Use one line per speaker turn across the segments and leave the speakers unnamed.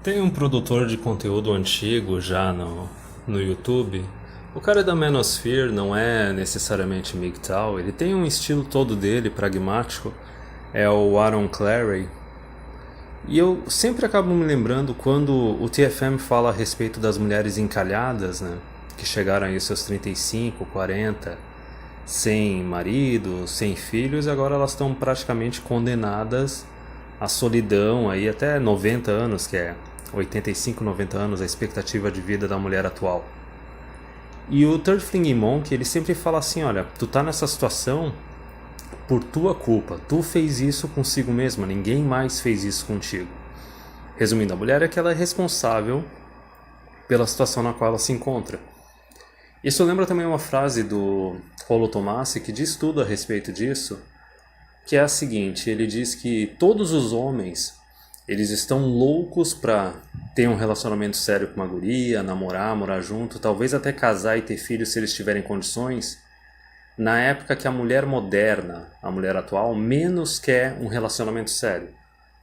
Tem um produtor de conteúdo antigo já no YouTube. O cara é da Manosphere, não é necessariamente MGTOW. Ele tem um estilo todo dele, pragmático. É o Aaron Clarey. E eu sempre acabo me lembrando quando o TFM fala a respeito das mulheres encalhadas, né? Que chegaram aí aos seus 35, 40, sem marido, sem filhos, e agora elas estão praticamente condenadas à solidão aí até 90 anos, que é 85, 90 anos a expectativa de vida da mulher atual. E o Third Flinging Monk, ele sempre fala assim, olha, tu tá nessa situação por tua culpa, tu fez isso consigo mesma, ninguém mais fez isso contigo. Resumindo, a mulher é que ela é responsável pela situação na qual ela se encontra. Isso lembra também uma frase do Rollo Tomassi que diz tudo a respeito disso, que é a seguinte: ele diz que todos os homens eles estão loucos para ter um relacionamento sério com uma guria, namorar, morar junto, talvez até casar e ter filhos se eles tiverem condições, na época que a mulher moderna, a mulher atual, menos quer um relacionamento sério.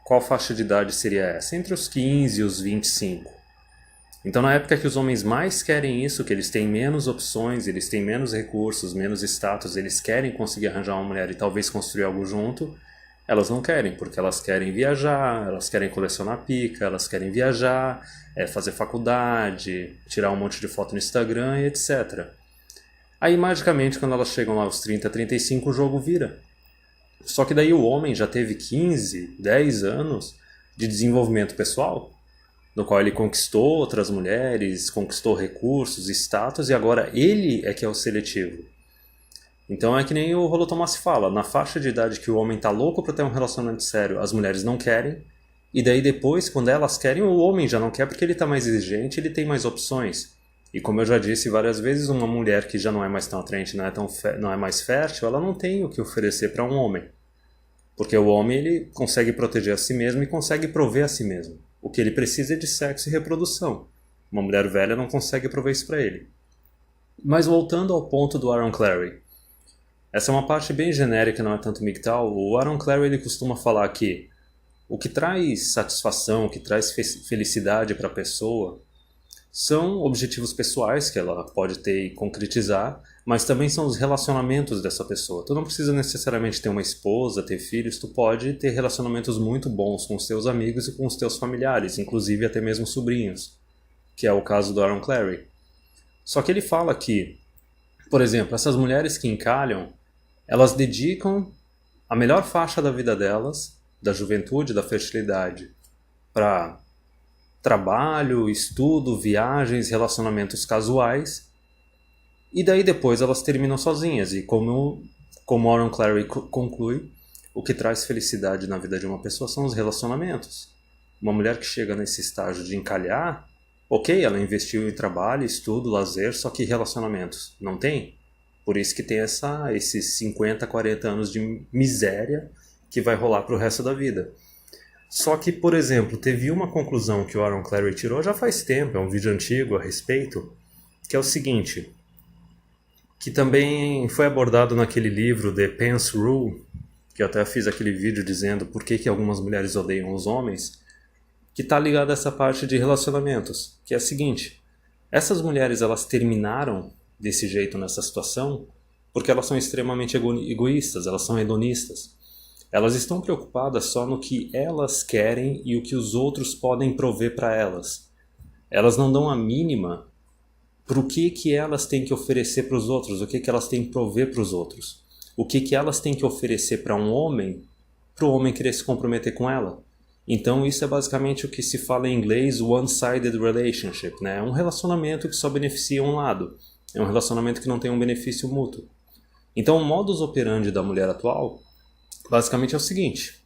Qual faixa de idade seria essa? Entre os 15 e os 25. Então, na época que os homens mais querem isso, que eles têm menos opções, eles têm menos recursos, menos status, eles querem conseguir arranjar uma mulher e talvez construir algo junto, elas não querem, porque elas querem viajar, elas querem colecionar pica, elas querem viajar, fazer faculdade, tirar um monte de foto no Instagram e etc. Aí, magicamente, quando elas chegam lá aos 30, 35, o jogo vira. Só que daí o homem já teve 15, 10 anos de desenvolvimento pessoal, no qual ele conquistou outras mulheres, conquistou recursos, status, e agora ele é que é o seletivo. Então é que nem o Rollo Tomassi fala, na faixa de idade que o homem tá louco para ter um relacionamento sério, as mulheres não querem, e daí depois, quando elas querem, o homem já não quer porque ele tá mais exigente, ele tem mais opções. E como eu já disse várias vezes, uma mulher que já não é mais tão atraente, não é mais fértil, ela não tem o que oferecer para um homem. Porque o homem ele consegue proteger a si mesmo e consegue prover a si mesmo. O que ele precisa é de sexo e reprodução. Uma mulher velha não consegue prover isso para ele. Mas voltando ao ponto do Aaron Clarey. Essa é uma parte bem genérica, não é tanto MGTOW. O Aaron Clarey ele costuma falar que o que traz satisfação, o que traz felicidade para a pessoa são objetivos pessoais que ela pode ter e concretizar, mas também são os relacionamentos dessa pessoa. Tu não precisa necessariamente ter uma esposa, ter filhos, tu pode ter relacionamentos muito bons com os teus amigos e com os teus familiares, inclusive até mesmo sobrinhos, que é o caso do Aaron Clarey. Só que ele fala que, por exemplo, essas mulheres que encalham, elas dedicam a melhor faixa da vida delas, da juventude, da fertilidade, para trabalho, estudo, viagens, relacionamentos casuais, e daí depois elas terminam sozinhas. E como Aaron Clarey conclui, o que traz felicidade na vida de uma pessoa são os relacionamentos. Uma mulher que chega nesse estágio de encalhar, ok, ela investiu em trabalho, estudo, lazer, só que relacionamentos não tem. Por isso que tem esses 50, 40 anos de miséria que vai rolar para o resto da vida. Só que, por exemplo, teve uma conclusão que o Aaron Clarey tirou já faz tempo, é um vídeo antigo a respeito, que é o seguinte, que também foi abordado naquele livro The Pence Rule, que eu até fiz aquele vídeo dizendo por que algumas mulheres odeiam os homens, que está ligado a essa parte de relacionamentos, que é a seguinte, essas mulheres elas terminaram desse jeito nessa situação porque elas são extremamente egoístas, elas são hedonistas. Elas estão preocupadas só no que elas querem e o que os outros podem prover para elas. Elas não dão a mínima para o que elas têm que oferecer para os outros, o que elas têm que prover para os outros. O que elas têm que oferecer para um homem, para o homem querer se comprometer com ela. Então isso é basicamente o que se fala em inglês one-sided relationship, né? É um relacionamento que só beneficia um lado. É um relacionamento que não tem um benefício mútuo. Então o modus operandi da mulher atual basicamente é o seguinte: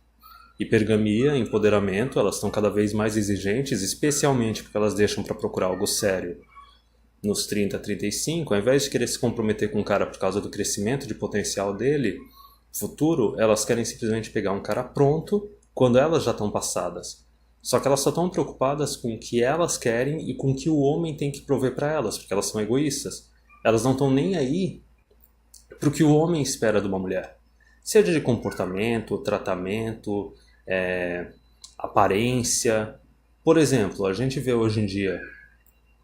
hipergamia, empoderamento, elas estão cada vez mais exigentes, especialmente porque elas deixam para procurar algo sério nos 30, 35, ao invés de querer se comprometer com um cara por causa do crescimento de potencial dele, futuro, elas querem simplesmente pegar um cara pronto quando elas já estão passadas. Só que elas só estão preocupadas com o que elas querem e com o que o homem tem que prover para elas, porque elas são egoístas. Elas não estão nem aí para o que o homem espera de uma mulher. Seja de comportamento, tratamento, aparência. Por exemplo, a gente vê hoje em dia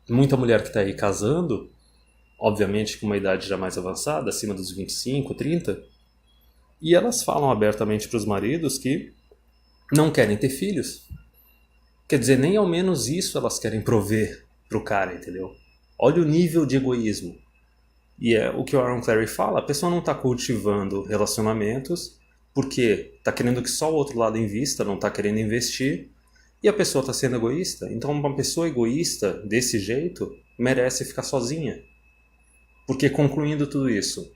muita mulher que está aí casando, obviamente com uma idade já mais avançada, acima dos 25, 30, e elas falam abertamente para os maridos que não querem ter filhos. Quer dizer, nem ao menos isso elas querem prover pro cara, entendeu? Olha o nível de egoísmo. E é o que o Aaron Clarey fala, a pessoa não está cultivando relacionamentos porque está querendo que só o outro lado invista, não está querendo investir, e a pessoa está sendo egoísta. Então uma pessoa egoísta desse jeito merece ficar sozinha. Porque concluindo tudo isso,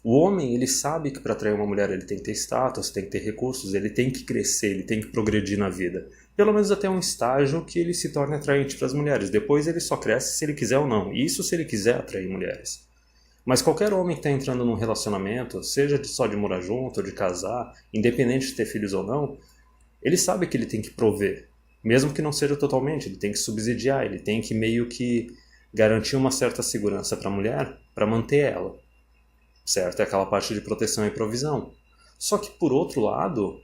o homem ele sabe que para atrair uma mulher ele tem que ter status, tem que ter recursos, ele tem que crescer, ele tem que progredir na vida. Pelo menos até um estágio que ele se torne atraente para as mulheres. Depois ele só cresce se ele quiser ou não. Isso se ele quiser atrair mulheres. Mas qualquer homem que está entrando num relacionamento, seja só de morar junto ou de casar, independente de ter filhos ou não, ele sabe que ele tem que prover. Mesmo que não seja totalmente, ele tem que subsidiar, ele tem que meio que garantir uma certa segurança para a mulher para manter ela. Certo? É aquela parte de proteção e provisão. Só que por outro lado,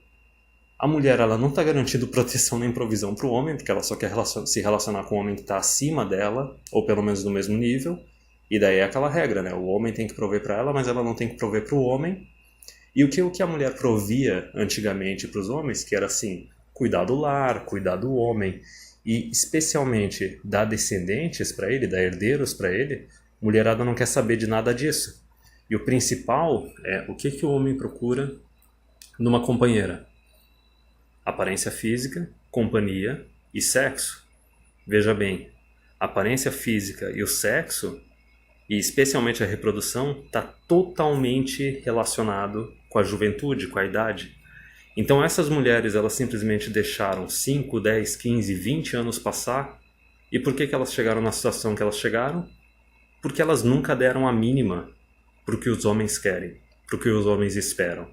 a mulher ela não está garantindo proteção nem provisão para o homem, porque ela só quer se relacionar com o homem que está acima dela, ou pelo menos no mesmo nível. E daí é aquela regra, né? O homem tem que prover para ela, mas ela não tem que prover para o homem. E o que a mulher provia antigamente para os homens, que era assim, cuidar do lar, cuidar do homem, e especialmente dar descendentes para ele, dar herdeiros para ele, mulherada não quer saber de nada disso. E o principal é o que o homem procura numa companheira? Aparência física, companhia e sexo. Veja bem, a aparência física e o sexo, e especialmente a reprodução, está totalmente relacionado com a juventude, com a idade. Então essas mulheres elas simplesmente deixaram 5, 10, 15, 20 anos passar. E por que elas chegaram na situação que elas chegaram? Porque elas nunca deram a mínima para o que os homens querem, para o que os homens esperam.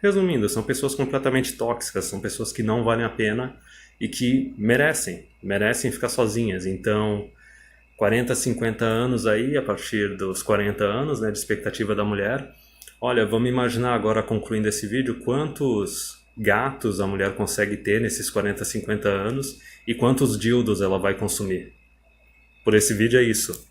Resumindo, são pessoas completamente tóxicas, são pessoas que não valem a pena e que merecem ficar sozinhas. Então, 40, 50 anos aí, a partir dos 40 anos, né, de expectativa da mulher. Olha, vamos imaginar agora, concluindo esse vídeo, quantos gatos a mulher consegue ter nesses 40, 50 anos e quantos dildos ela vai consumir. Por esse vídeo é isso.